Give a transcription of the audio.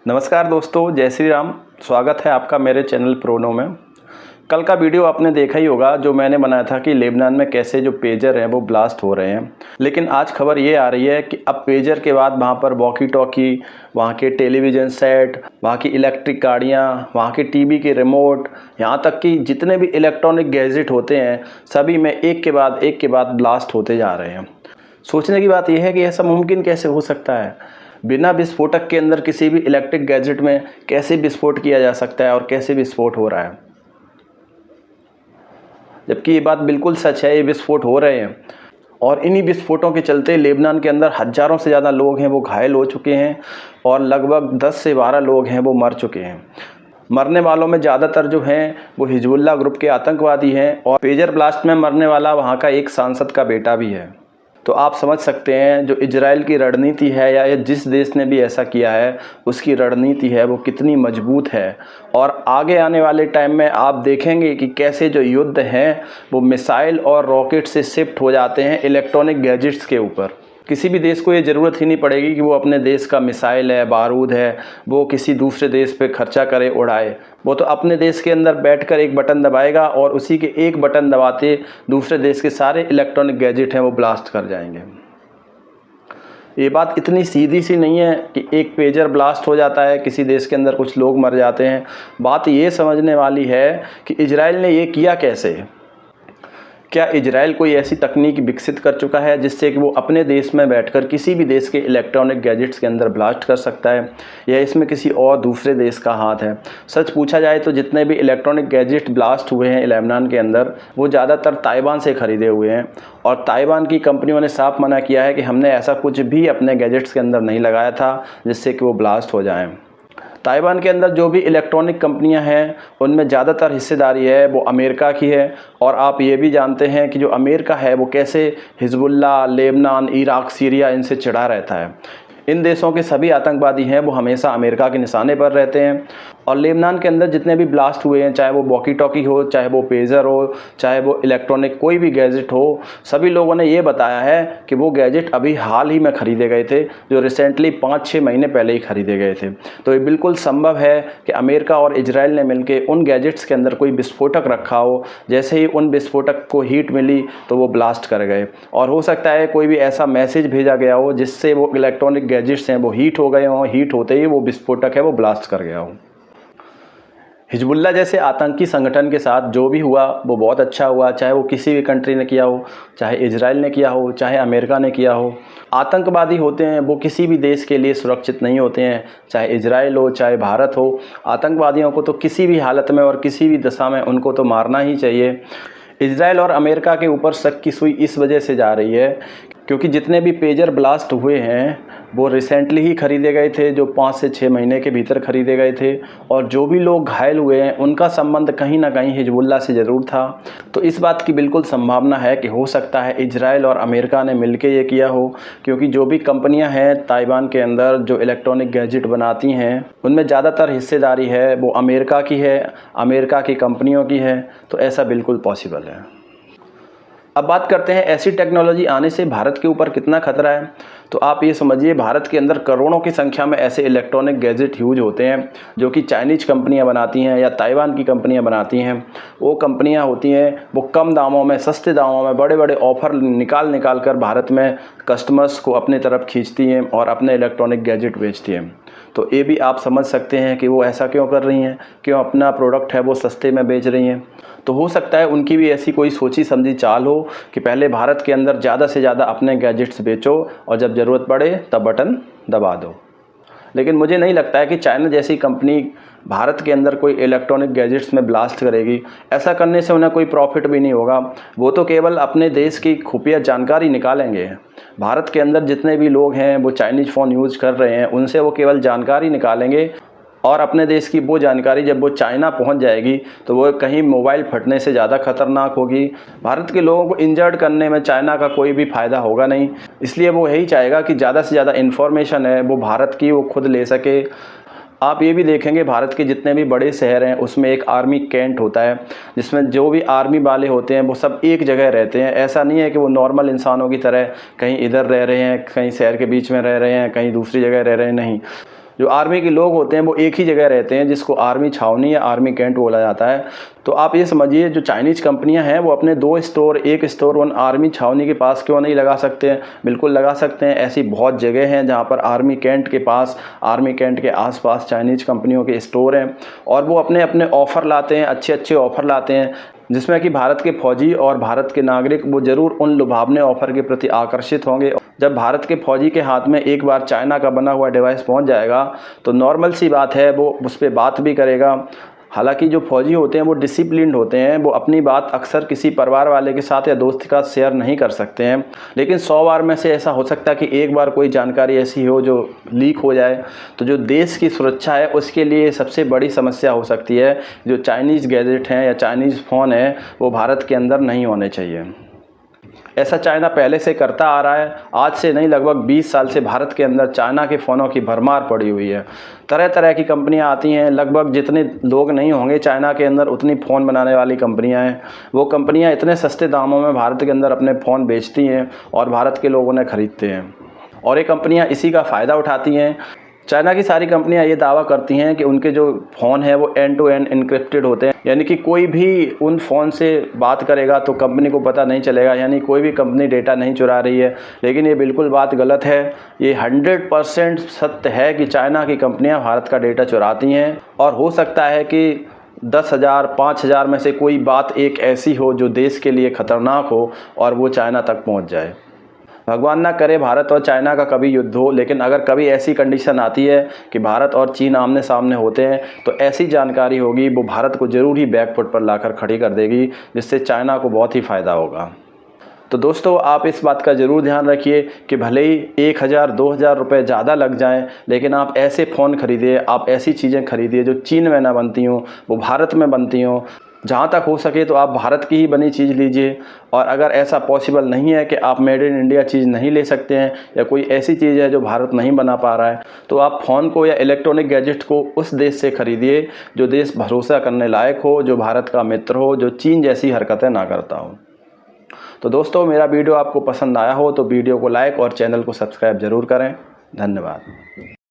नमस्कार दोस्तों, जय श्री राम। स्वागत है आपका मेरे चैनल प्रोनो में। कल का वीडियो आपने देखा ही होगा जो मैंने बनाया था कि लेबनान में कैसे जो पेजर हैं वो ब्लास्ट हो रहे हैं। लेकिन आज खबर ये आ रही है कि अब पेजर के बाद वहाँ पर वॉकी टॉकी, वहाँ के टेलीविज़न सेट, वहाँ की इलेक्ट्रिक गाड़ियाँ, वहाँ के टीवी के रिमोट, यहाँ तक कि जितने भी इलेक्ट्रॉनिक गैजेट होते हैं सभी में एक के बाद ब्लास्ट होते जा रहे हैं। सोचने की बात यह है कि ऐसा मुमकिन कैसे हो सकता है। बिना विस्फोटक के अंदर किसी भी इलेक्ट्रिक गैजेट में कैसे विस्फोट किया जा सकता है और कैसे विस्फोट हो रहा है, जबकि ये बात बिल्कुल सच है। ये विस्फोट हो रहे हैं और इन्हीं विस्फोटों के चलते लेबनान के अंदर हज़ारों से ज़्यादा लोग हैं वो घायल हो चुके हैं और लगभग 10 से 12 लोग हैं वो मर चुके हैं। मरने वालों में ज़्यादातर जो हैं वो हिजबुल्लाह ग्रुप के आतंकवादी हैं और पेजर ब्लास्ट में मरने वाला वहाँ का एक सांसद का बेटा भी है। तो आप समझ सकते हैं जो इजराइल की रणनीति है या जिस देश ने भी ऐसा किया है उसकी रणनीति है वो कितनी मजबूत है। और आगे आने वाले टाइम में आप देखेंगे कि कैसे जो युद्ध हैं वो मिसाइल और रॉकेट से शिफ्ट हो जाते हैं इलेक्ट्रॉनिक गैजेट्स के ऊपर। किसी भी देश को ये ज़रूरत ही नहीं पड़ेगी कि वो अपने देश का मिसाइल है, बारूद है, वो किसी दूसरे देश पे खर्चा करे, उड़ाए। वो तो अपने देश के अंदर बैठकर एक बटन दबाएगा और उसी के एक बटन दबाते दूसरे देश के सारे इलेक्ट्रॉनिक गैजेट हैं वो ब्लास्ट कर जाएंगे। ये बात इतनी सीधी सी नहीं है कि एक पेजर ब्लास्ट हो जाता है, किसी देश के अंदर कुछ लोग मर जाते हैं। बात ये समझने वाली है कि इजराइल ने ये किया कैसे। क्या इजराइल कोई ऐसी तकनीक विकसित कर चुका है जिससे कि वो अपने देश में बैठकर किसी भी देश के इलेक्ट्रॉनिक गैजेट्स के अंदर ब्लास्ट कर सकता है, या इसमें किसी और दूसरे देश का हाथ है? सच पूछा जाए तो जितने भी इलेक्ट्रॉनिक गैजेट ब्लास्ट हुए हैं लेबनान के अंदर वो ज़्यादातर ताइवान से ख़रीदे हुए हैं और ताइवान की कंपनियों ने साफ मना किया है कि हमने ऐसा कुछ भी अपने गैजेट्स के अंदर नहीं लगाया था जिससे कि वो ब्लास्ट हो जाएँ। ताइवान के अंदर जो भी इलेक्ट्रॉनिक कंपनियां हैं उनमें ज़्यादातर हिस्सेदारी है वो अमेरिका की है। और आप ये भी जानते हैं कि जो अमेरिका है वो कैसे हिजबुल्लाह, लेबनान, इराक, सीरिया इनसे चिढ़ा रहता है। इन देशों के सभी आतंकवादी हैं वो हमेशा अमेरिका के निशाने पर रहते हैं। और लेबनान के अंदर जितने भी ब्लास्ट हुए हैं, चाहे वो वॉकी टॉकी हो, चाहे वो पेजर हो, चाहे वो इलेक्ट्रॉनिक कोई भी गैजेट हो, सभी लोगों ने ये बताया है कि वो गैजेट अभी हाल ही में ख़रीदे गए थे, जो रिसेंटली 5-6 महीने पहले ही ख़रीदे गए थे। तो ये बिल्कुल संभव है कि अमेरिका और इजराइल ने मिलकर उन गैजेट्स के अंदर कोई विस्फोटक रखा हो, जैसे ही उन विस्फोटक को हीट मिली तो वो ब्लास्ट कर गए। और हो सकता है कोई भी ऐसा मैसेज भेजा गया हो जिससे वो इलेक्ट्रॉनिक गैजेट्स हैं वो हीट हो गए हों, हीट होते ही वो विस्फोटक है वो ब्लास्ट कर गया हो। हिजबुल्लाह जैसे आतंकी संगठन के साथ जो भी हुआ वो बहुत अच्छा हुआ, चाहे वो किसी भी कंट्री ने किया हो, चाहे इजराइल ने किया हो, चाहे अमेरिका ने किया हो। आतंकवादी होते हैं वो किसी भी देश के लिए सुरक्षित नहीं होते हैं, चाहे इजराइल हो, चाहे भारत हो। आतंकवादियों को तो किसी भी हालत में और किसी भी दशा में उनको तो मारना ही चाहिए। इजराइल और अमेरिका के ऊपर शक की सुई इस वजह से जा रही है क्योंकि जितने भी पेजर ब्लास्ट हुए हैं वो रिसेंटली ही ख़रीदे गए थे, जो 5 से 6 महीने के भीतर ख़रीदे गए थे। और जो भी लोग घायल हुए हैं उनका संबंध कहीं ना कहीं हिजबुल्लाह से ज़रूर था। तो इस बात की बिल्कुल संभावना है कि हो सकता है इजराइल और अमेरिका ने मिलकर ये किया हो, क्योंकि जो भी कंपनियां हैं ताइवान के अंदर जो इलेक्ट्रॉनिक गैजेट बनाती हैं उनमें ज़्यादातर हिस्सेदारी है वो अमेरिका की है, अमेरिका की कंपनियों की है। तो ऐसा बिल्कुल पॉसिबल है। अब बात करते हैं ऐसी टेक्नोलॉजी आने से भारत के ऊपर कितना खतरा है। तो आप ये समझिए भारत के अंदर करोड़ों की संख्या में ऐसे इलेक्ट्रॉनिक गैजेट यूज होते हैं जो कि चाइनीज़ कंपनियां बनाती हैं या ताइवान की कंपनियां बनाती हैं। वो कंपनियां होती हैं वो कम दामों में, सस्ते दामों में बड़े बड़े ऑफ़र निकाल कर भारत में कस्टमर्स को अपने तरफ खींचती हैं और अपने इलेक्ट्रॉनिक गैजेट बेचती हैं। तो ये भी आप समझ सकते हैं कि वो ऐसा क्यों कर रही हैं, क्यों अपना प्रोडक्ट है वो सस्ते में बेच रही हैं। तो हो सकता है उनकी भी ऐसी कोई सोची समझी चाल हो कि पहले भारत के अंदर ज़्यादा से ज़्यादा अपने गैजेट्स बेचो और जब ज़रूरत पड़े तब बटन दबा दो। लेकिन मुझे नहीं लगता है कि चाइना जैसी कंपनी भारत के अंदर कोई इलेक्ट्रॉनिक गैजेट्स में ब्लास्ट करेगी। ऐसा करने से उन्हें कोई प्रॉफिट भी नहीं होगा। वो तो केवल अपने देश की खुफिया जानकारी निकालेंगे। भारत के अंदर जितने भी लोग हैं वो चाइनीज़ फ़ोन यूज़ कर रहे हैं उनसे वो केवल जानकारी निकालेंगे और अपने देश की वो जानकारी जब वो चाइना पहुंच जाएगी तो वो कहीं मोबाइल फटने से ज़्यादा खतरनाक होगी। भारत के लोगों को इंजर्ड करने में चाइना का कोई भी फ़ायदा होगा नहीं। इसलिए वो यही चाहेगा कि ज़्यादा से ज़्यादा इन्फॉर्मेशन है वो भारत की वो खुद ले सके। आप ये भी देखेंगे भारत के जितने भी बड़े शहर हैं उसमें एक आर्मी कैंट होता है जिसमें जो भी आर्मी वाले होते हैं वो सब एक जगह रहते हैं। ऐसा नहीं है कि वो नॉर्मल इंसानों की तरह कहीं इधर रह रहे हैं, कहीं शहर के बीच में रह रहे हैं, कहीं दूसरी जगह रह रहे हैं, नहीं। जो आर्मी के लोग होते हैं वो एक ही जगह रहते हैं, जिसको आर्मी छावनी या आर्मी कैंट बोला जाता है। तो आप ये समझिए जो चाइनीज़ कंपनियां हैं वो अपने 2 स्टोर, एक स्टोर उन आर्मी छावनी के पास क्यों नहीं लगा सकते हैं? बिल्कुल लगा सकते हैं। ऐसी बहुत जगह हैं जहां पर आर्मी कैंट के पास, आर्मी कैंट के आसपास चाइनीज़ कंपनियों के स्टोर हैं और वो अपने अपने ऑफ़र लाते हैं, अच्छे अच्छे ऑफ़र लाते हैं, जिसमें कि भारत के फौजी और भारत के नागरिक वो ज़रूर उन लुभावने ऑफ़र के प्रति आकर्षित होंगे। जब भारत के फौजी के हाथ में एक बार चाइना का बना हुआ डिवाइस पहुंच जाएगा तो नॉर्मल सी बात है वो उस पर बात भी करेगा। हालांकि जो फौजी होते हैं वो डिसिप्लिन्ड होते हैं, वो अपनी बात अक्सर किसी परिवार वाले के साथ या दोस्त के साथ शेयर नहीं कर सकते हैं, लेकिन 100 बार में से ऐसा हो सकता है कि एक बार कोई जानकारी ऐसी हो जो लीक हो जाए। तो जो देश की सुरक्षा है उसके लिए सबसे बड़ी समस्या हो सकती है। जो चाइनीज़ गैजेट हैं या चाइनीज़ फ़ोन है वो भारत के अंदर नहीं होने चाहिए। ऐसा चाइना पहले से करता आ रहा है, आज से नहीं लगभग 20 साल से भारत के अंदर चाइना के फ़ोनों की भरमार पड़ी हुई है। तरह तरह की कंपनियां आती हैं, लगभग जितने लोग नहीं होंगे चाइना के अंदर उतनी फ़ोन बनाने वाली कंपनियां हैं। वो कंपनियां इतने सस्ते दामों में भारत के अंदर अपने फ़ोन बेचती हैं और भारत के लोग उन्हें ख़रीदते हैं और ये कंपनियां इसी का फ़ायदा उठाती हैं। चाइना की सारी कंपनियां ये दावा करती हैं कि उनके जो फ़ोन है वो एंड टू एंड इनक्रिप्टेड होते हैं, यानी कि कोई भी उन फ़ोन से बात करेगा तो कंपनी को पता नहीं चलेगा, यानी कोई भी कंपनी डेटा नहीं चुरा रही है। लेकिन ये बिल्कुल बात गलत है। ये 100% सत्य है कि चाइना की कंपनियां भारत का डेटा चुराती हैं और हो सकता है कि 10,000 5,000 में से कोई बात एक ऐसी हो जो देश के लिए ख़तरनाक हो और वो चाइना तक पहुँच जाए। भगवान ना करे भारत और चाइना का कभी युद्ध हो, लेकिन अगर कभी ऐसी कंडीशन आती है कि भारत और चीन आमने सामने होते हैं तो ऐसी जानकारी होगी वो भारत को ज़रूर ही बैकफुट पर लाकर खड़ी कर देगी, जिससे चाइना को बहुत ही फ़ायदा होगा। तो दोस्तों आप इस बात का ज़रूर ध्यान रखिए कि भले ही 1,000 2,000 रुपये ज़्यादा लग जाएं, लेकिन आप ऐसे फ़ोन खरीदिए, आप ऐसी चीज़ें खरीदिए जो चीन में ना बनती हों, वो भारत में बनती हों। जहाँ तक हो सके तो आप भारत की ही बनी चीज़ लीजिए, और अगर ऐसा पॉसिबल नहीं है कि आप मेड इन इंडिया चीज़ नहीं ले सकते हैं या कोई ऐसी चीज़ है जो भारत नहीं बना पा रहा है, तो आप फ़ोन को या इलेक्ट्रॉनिक गैजेट को उस देश से ख़रीदिए जो देश भरोसा करने लायक हो, जो भारत का मित्र हो, जो चीन जैसी हरकतें ना करता हो। तो दोस्तों मेरा वीडियो आपको पसंद आया हो तो वीडियो को लाइक और चैनल को सब्सक्राइब ज़रूर करें। धन्यवाद।